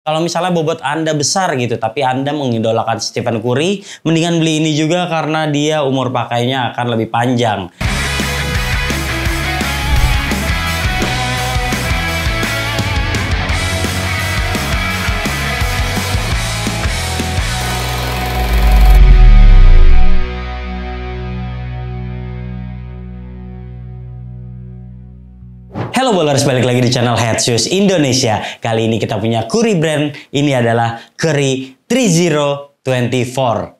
Kalau misalnya bobot Anda besar gitu, tapi Anda mengidolakan Stephen Curry, mendingan beli ini juga karena dia umur pakainya akan lebih panjang. Halo bowlers, balik lagi di channel Head Shoes Indonesia. Kali ini kita punya Curry brand. Ini adalah Curry 3024.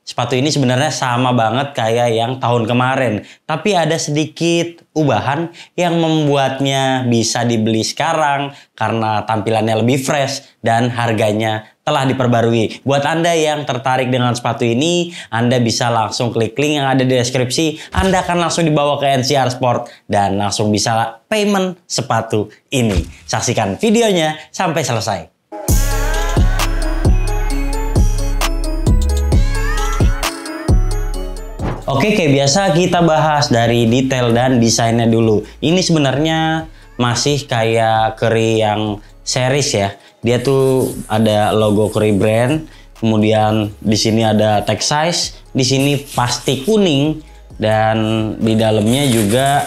Sepatu ini sebenarnya sama banget kayak yang tahun kemarin. Tapi ada sedikit ubahan yang membuatnya bisa dibeli sekarang karena tampilannya lebih fresh dan harganya telah diperbarui. Buat Anda yang tertarik dengan sepatu ini, Anda bisa langsung klik link yang ada di deskripsi. Anda akan langsung dibawa ke NCR Sport dan langsung bisa payment sepatu ini. Saksikan videonya sampai selesai. Oke, kayak biasa kita bahas dari detail dan desainnya dulu. Ini sebenarnya masih kayak Curry yang series ya. Dia tuh ada logo Curry brand, kemudian di sini ada tag size, di sini pasti kuning, dan di dalamnya juga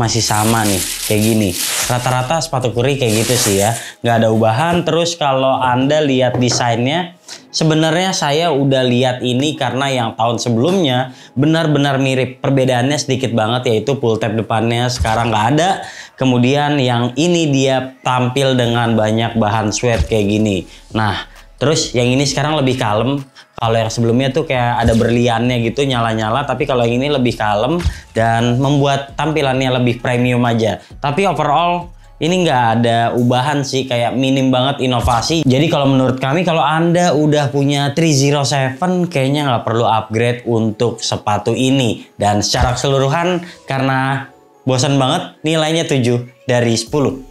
masih sama nih, kayak gini. Rata-rata sepatu Curry kayak gitu sih ya, nggak ada ubahan. Terus kalau Anda lihat desainnya, sebenarnya saya udah lihat ini karena yang tahun sebelumnya benar-benar mirip. Perbedaannya sedikit banget, yaitu pull tab depannya sekarang nggak ada. Kemudian yang ini dia tampil dengan banyak bahan sweat kayak gini. Nah, terus yang ini sekarang lebih kalem. Kalau yang sebelumnya tuh kayak ada berliannya gitu, nyala-nyala. Tapi kalau yang ini lebih kalem dan membuat tampilannya lebih premium aja. Tapi overall ini nggak ada ubahan sih, kayak minim banget inovasi. Jadi kalau menurut kami, kalau Anda udah punya 307, kayaknya nggak perlu upgrade untuk sepatu ini. Dan secara keseluruhan, karena bosan banget, nilainya 7 dari 10.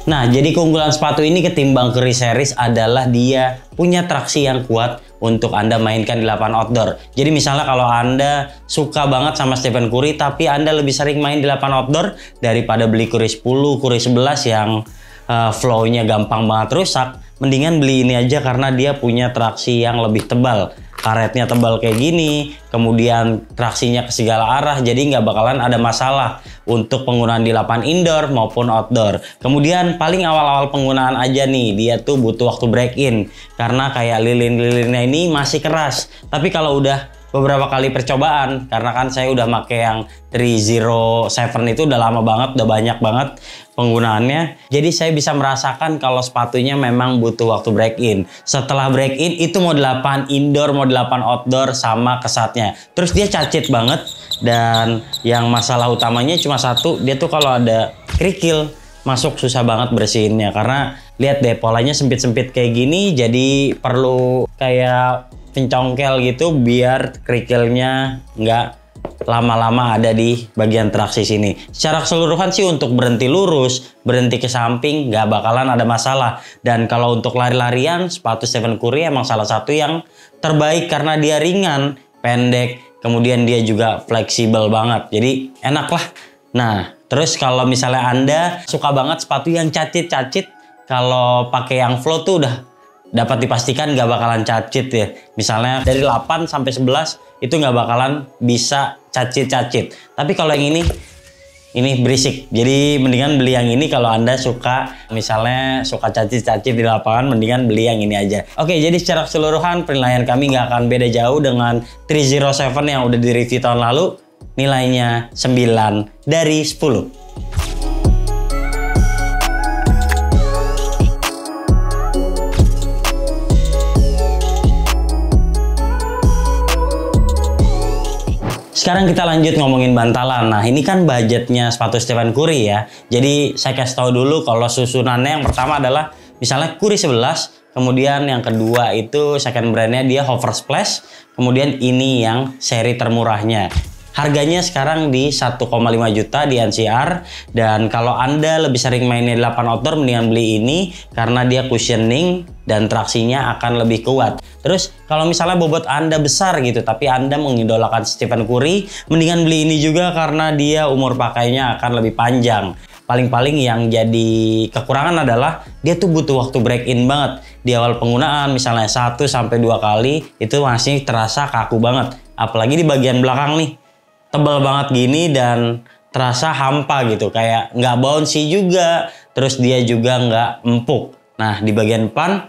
Nah, jadi keunggulan sepatu ini ketimbang Curry series adalah dia punya traksi yang kuat untuk Anda mainkan di lapangan outdoor. Jadi misalnya kalau Anda suka banget sama Stephen Curry, tapi Anda lebih sering main di lapangan outdoor daripada beli Curry 10, Curry 11 yang flow-nya gampang banget rusak, mendingan beli ini aja karena dia punya traksi yang lebih tebal. Karetnya tebal kayak gini, kemudian traksinya ke segala arah, jadi nggak bakalan ada masalah untuk penggunaan di lapangan indoor maupun outdoor. Kemudian paling awal-awal penggunaan aja nih, dia tuh butuh waktu break in karena kayak lilin-lilinnya ini masih keras. Tapi kalau udah beberapa kali percobaan, karena kan saya udah pakai yang 307 itu udah lama banget, udah banyak banget penggunaannya. Jadi saya bisa merasakan kalau sepatunya memang butuh waktu break in. Setelah break in itu mau di lapangan indoor, mau di lapangan outdoor sama kesatnya. Terus dia cacit banget, dan yang masalah utamanya cuma satu, dia tuh kalau ada kerikil masuk susah banget bersihinnya. Karena lihat deh, polanya sempit-sempit kayak gini, jadi perlu kayak pencongkel gitu biar kerikilnya nggak lama-lama ada di bagian traksi sini. Secara keseluruhan sih untuk berhenti lurus, berhenti ke samping nggak bakalan ada masalah. Dan kalau untuk lari-larian, sepatu Stephen Curry emang salah satu yang terbaik karena dia ringan, pendek, kemudian dia juga fleksibel banget. Jadi enak lah. Nah, terus kalau misalnya Anda suka banget sepatu yang cacit-cacit, kalau pakai yang flow tuh udah dapat dipastikan nggak bakalan cacit ya. Misalnya dari 8 sampai 11 itu nggak bakalan bisa cacit-cacit. Tapi kalau yang ini berisik. Jadi mendingan beli yang ini kalau Anda suka, misalnya suka cacit-cacit di lapangan, mendingan beli yang ini aja. Oke, jadi secara keseluruhan penilaian kami nggak akan beda jauh dengan 307 yang udah di review tahun lalu. Nilainya 9 dari 10. Sekarang kita lanjut ngomongin bantalan. Nah, ini kan budgetnya sepatu Stephen Curry ya. Jadi saya kasih tahu dulu kalau susunannya yang pertama adalah misalnya Curry 11, kemudian yang kedua itu second brandnya dia Hover Splash, kemudian ini yang seri termurahnya. Harganya sekarang di 1,5 juta di NCR. Dan kalau Anda lebih sering mainnya 8 outdoor, mendingan beli ini karena dia cushioning dan traksinya akan lebih kuat. Terus kalau misalnya bobot Anda besar gitu, tapi Anda mengidolakan Stephen Curry, mendingan beli ini juga karena dia umur pakainya akan lebih panjang. Paling-paling yang jadi kekurangan adalah dia tuh butuh waktu break in banget. Di awal penggunaan misalnya 1-2 kali itu masih terasa kaku banget. Apalagi di bagian belakang nih, tebal banget gini dan terasa hampa gitu. Kayak nggak bouncy juga, terus dia juga nggak empuk. Nah di bagian depan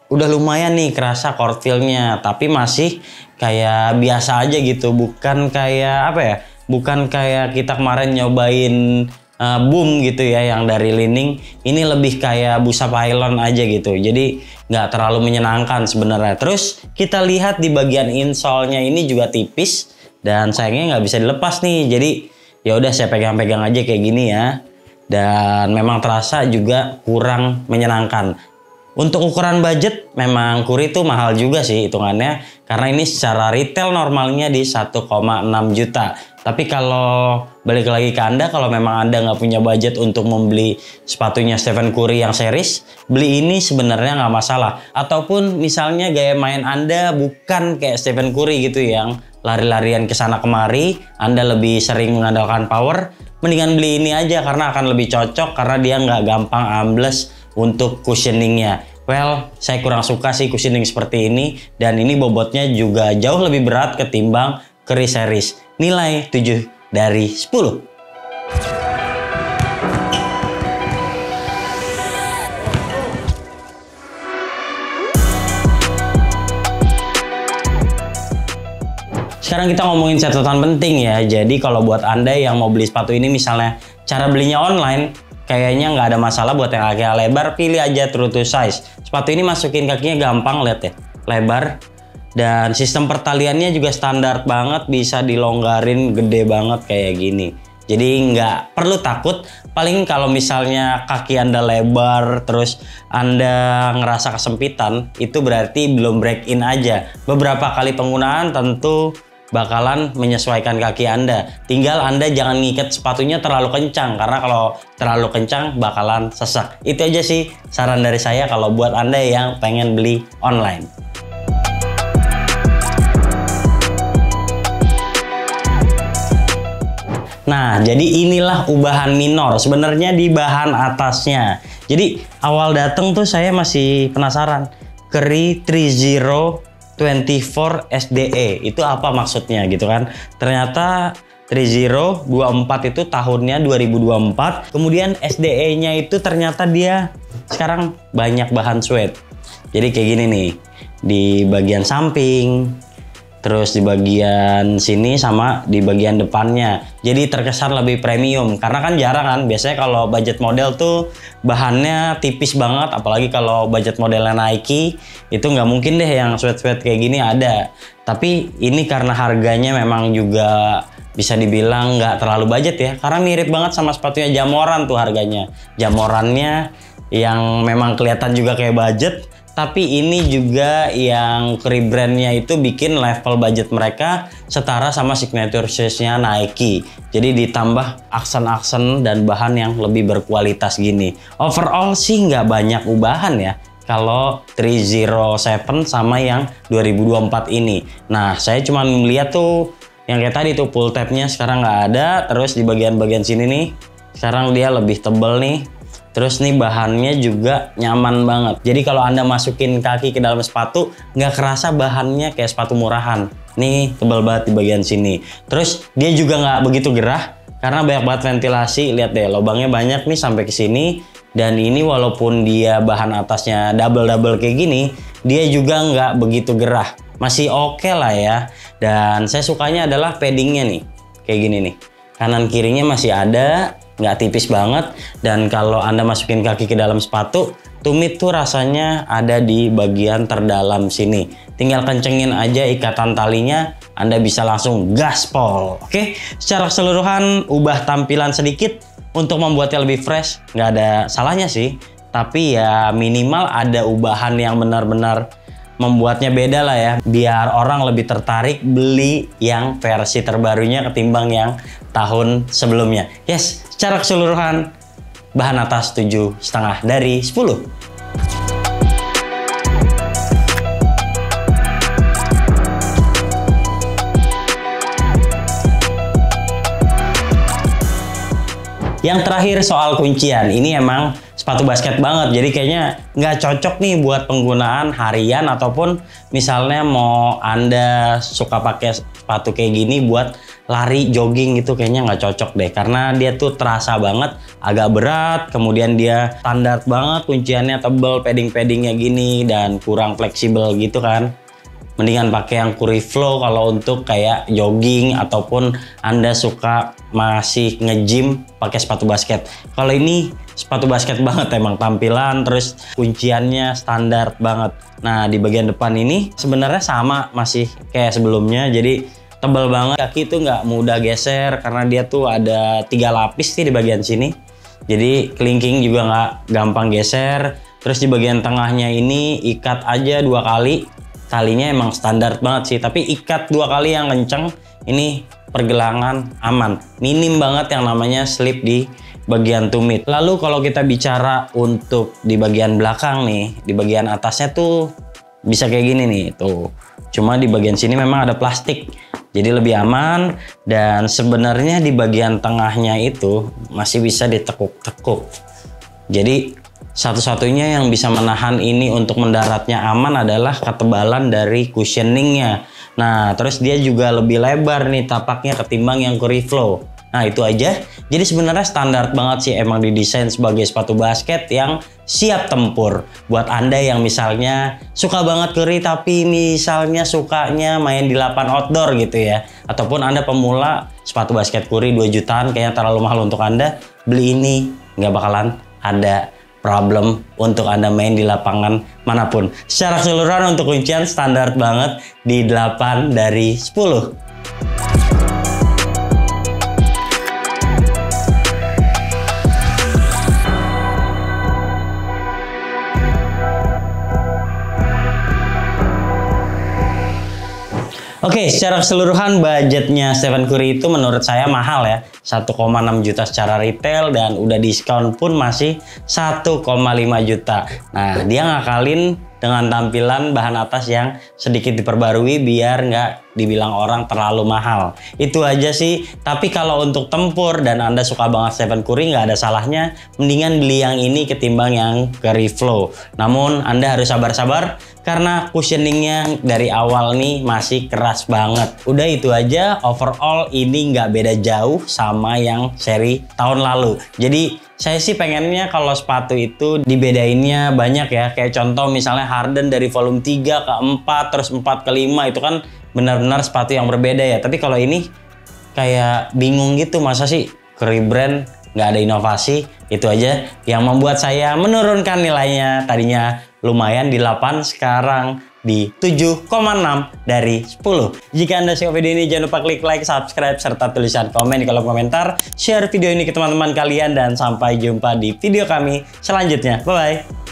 udah lumayan nih kerasa court feel-nya, tapi masih kayak biasa aja gitu. Bukan kayak apa ya, bukan kayak kita kemarin nyobain boom gitu ya yang dari Li-Ning. Ini lebih kayak busa pylon aja gitu, jadi nggak terlalu menyenangkan sebenarnya. Terus kita lihat di bagian insole-nya ini juga tipis dan sayangnya nggak bisa dilepas nih, jadi ya udah saya pegang-pegang aja kayak gini ya. Dan memang terasa juga kurang menyenangkan. Untuk ukuran budget memang Curry itu mahal juga sih hitungannya, karena ini secara retail normalnya di 1,6 juta. Tapi kalau balik lagi ke Anda, kalau memang Anda nggak punya budget untuk membeli sepatunya Stephen Curry yang series, beli ini sebenarnya nggak masalah. Ataupun misalnya gaya main Anda bukan kayak Stephen Curry gitu yang lari-larian ke sana kemari, Anda lebih sering mengandalkan power, mendingan beli ini aja karena akan lebih cocok karena dia nggak gampang ambles untuk cushioningnya. Well, saya kurang suka sih cushioning seperti ini, dan ini bobotnya juga jauh lebih berat ketimbang Curry series. Nilai 7 dari 10. Sekarang kita ngomongin catatan penting ya. Jadi kalau buat Anda yang mau beli sepatu ini, misalnya cara belinya online, kayaknya nggak ada masalah. Buat yang kakinya lebar, pilih aja true to size. Sepatu ini masukin kakinya gampang, lihat ya, lebar. Dan sistem pertaliannya juga standar banget, bisa dilonggarin gede banget kayak gini. Jadi nggak perlu takut. Paling kalau misalnya kaki Anda lebar, terus Anda ngerasa kesempitan, itu berarti belum break in aja. Beberapa kali penggunaan tentu bakalan menyesuaikan kaki Anda. Tinggal Anda jangan ngikat sepatunya terlalu kencang, karena kalau terlalu kencang bakalan sesak. Itu aja sih saran dari saya kalau buat Anda yang pengen beli online. Nah, jadi inilah ubahan minor sebenarnya di bahan atasnya. Jadi awal dateng tuh saya masih penasaran, Curry 3024 SDE itu apa maksudnya gitu kan. Ternyata 3024 itu tahunnya 2024. Kemudian SDE-nya itu ternyata dia sekarang banyak bahan suede. Jadi kayak gini nih, di bagian samping, terus di bagian sini sama di bagian depannya. Jadi terkesan lebih premium, karena kan jarang kan biasanya kalau budget model tuh bahannya tipis banget, apalagi kalau budget modelnya Nike itu nggak mungkin deh yang sweat-sweat kayak gini ada. Tapi ini karena harganya memang juga bisa dibilang nggak terlalu budget ya, karena mirip banget sama sepatunya Jamoran tuh harganya. Jamorannya yang memang kelihatan juga kayak budget, tapi ini juga yang Curry brandnya itu bikin level budget mereka setara sama signature shoes-nya Nike. Jadi ditambah aksen-aksen dan bahan yang lebih berkualitas gini. Overall sih nggak banyak ubahan ya kalau 307 sama yang 2024 ini. Nah, saya cuma melihat tuh yang kayak tadi tuh pull tab-nya sekarang nggak ada. Terus di bagian-bagian sini nih, sekarang dia lebih tebel nih. Terus nih bahannya juga nyaman banget. Jadi kalau Anda masukin kaki ke dalam sepatu, nggak kerasa bahannya kayak sepatu murahan. Nih tebal banget di bagian sini. Terus dia juga nggak begitu gerah karena banyak banget ventilasi. Lihat deh, lubangnya banyak nih sampai ke sini. Dan ini walaupun dia bahan atasnya double-double kayak gini, dia juga nggak begitu gerah. Masih oke lah ya. Dan saya sukanya adalah paddingnya nih, kayak gini nih. Kanan kirinya masih ada, nggak tipis banget. Dan kalau Anda masukin kaki ke dalam sepatu, tumit tuh rasanya ada di bagian terdalam sini. Tinggal kencengin aja ikatan talinya, Anda bisa langsung gaspol. Oke, secara keseluruhan ubah tampilan sedikit untuk membuatnya lebih fresh, nggak ada salahnya sih. Tapi ya minimal ada ubahan yang benar-benar membuatnya beda lah ya, biar orang lebih tertarik beli yang versi terbarunya ketimbang yang tahun sebelumnya. Yes, secara keseluruhan bahan atas 7,5 dari 10. Yang terakhir soal kuncian, ini emang sepatu basket banget, jadi kayaknya nggak cocok nih buat penggunaan harian ataupun misalnya mau Anda suka pakai sepatu kayak gini buat lari, jogging gitu, kayaknya nggak cocok deh, karena dia tuh terasa banget agak berat, kemudian dia standar banget, kunciannya tebel, padding-paddingnya gini, dan kurang fleksibel gitu kan. Mendingan pakai yang Curry Flow kalau untuk kayak jogging ataupun Anda suka masih nge-gym pakai sepatu basket. Kalau ini sepatu basket banget emang tampilan, terus kunciannya standar banget. Nah, di bagian depan ini sebenarnya sama masih kayak sebelumnya, jadi tebal banget. Kaki itu nggak mudah geser karena dia tuh ada 3 lapis sih di bagian sini. Jadi kelingking juga nggak gampang geser. Terus di bagian tengahnya ini ikat aja 2 kali. Talinya emang standar banget sih, tapi ikat 2 kali yang kenceng, ini pergelangan aman. Minim banget yang namanya slip di bagian tumit. Lalu kalau kita bicara untuk di bagian belakang nih, di bagian atasnya tuh bisa kayak gini nih, tuh. Cuma di bagian sini memang ada plastik, jadi lebih aman. Dan sebenarnya di bagian tengahnya itu masih bisa ditekuk-tekuk. Jadi satu-satunya yang bisa menahan ini untuk mendaratnya aman adalah ketebalan dari cushioningnya. Nah, terus dia juga lebih lebar nih tapaknya ketimbang yang Curry Flow. Nah, itu aja. Jadi sebenarnya standar banget sih, emang didesain sebagai sepatu basket yang siap tempur. Buat Anda yang misalnya suka banget Curry tapi misalnya sukanya main di lapangan outdoor gitu ya. Ataupun Anda pemula, sepatu basket Curry 2 jutaan kayaknya terlalu mahal untuk Anda. Beli ini nggak bakalan ada problem untuk Anda main di lapangan manapun. Secara keseluruhan untuk kuncian standar banget di 8 dari 10. Oke, secara keseluruhan budgetnya Stephen Curry itu menurut saya mahal ya. 1,6 juta secara retail dan udah diskon pun masih 1,5 juta. Nah, dia ngakalin dengan tampilan bahan atas yang sedikit diperbarui biar nggak dibilang orang terlalu mahal. Itu aja sih. Tapi kalau untuk tempur dan Anda suka banget Stephen Curry, nggak ada salahnya mendingan beli yang ini ketimbang yang Curry Flow. Namun Anda harus sabar-sabar karena cushioningnya dari awal nih masih keras banget. Udah itu aja, overall ini nggak beda jauh sama yang seri tahun lalu. Jadi saya sih pengennya kalau sepatu itu dibedainnya banyak ya. Kayak contoh misalnya Harden dari volume 3 ke 4, terus 4 ke 5, itu kan benar-benar sepatu yang berbeda ya. Tapi kalau ini kayak bingung gitu, masa sih Curry brand nggak ada inovasi. Itu aja yang membuat saya menurunkan nilainya. Tadinya lumayan di 8, sekarang di 7,6 dari 10. Jika Anda suka video ini, jangan lupa klik like, subscribe, serta tulisan komen di kolom komentar. Share video ini ke teman-teman kalian dan sampai jumpa di video kami selanjutnya. Bye-bye.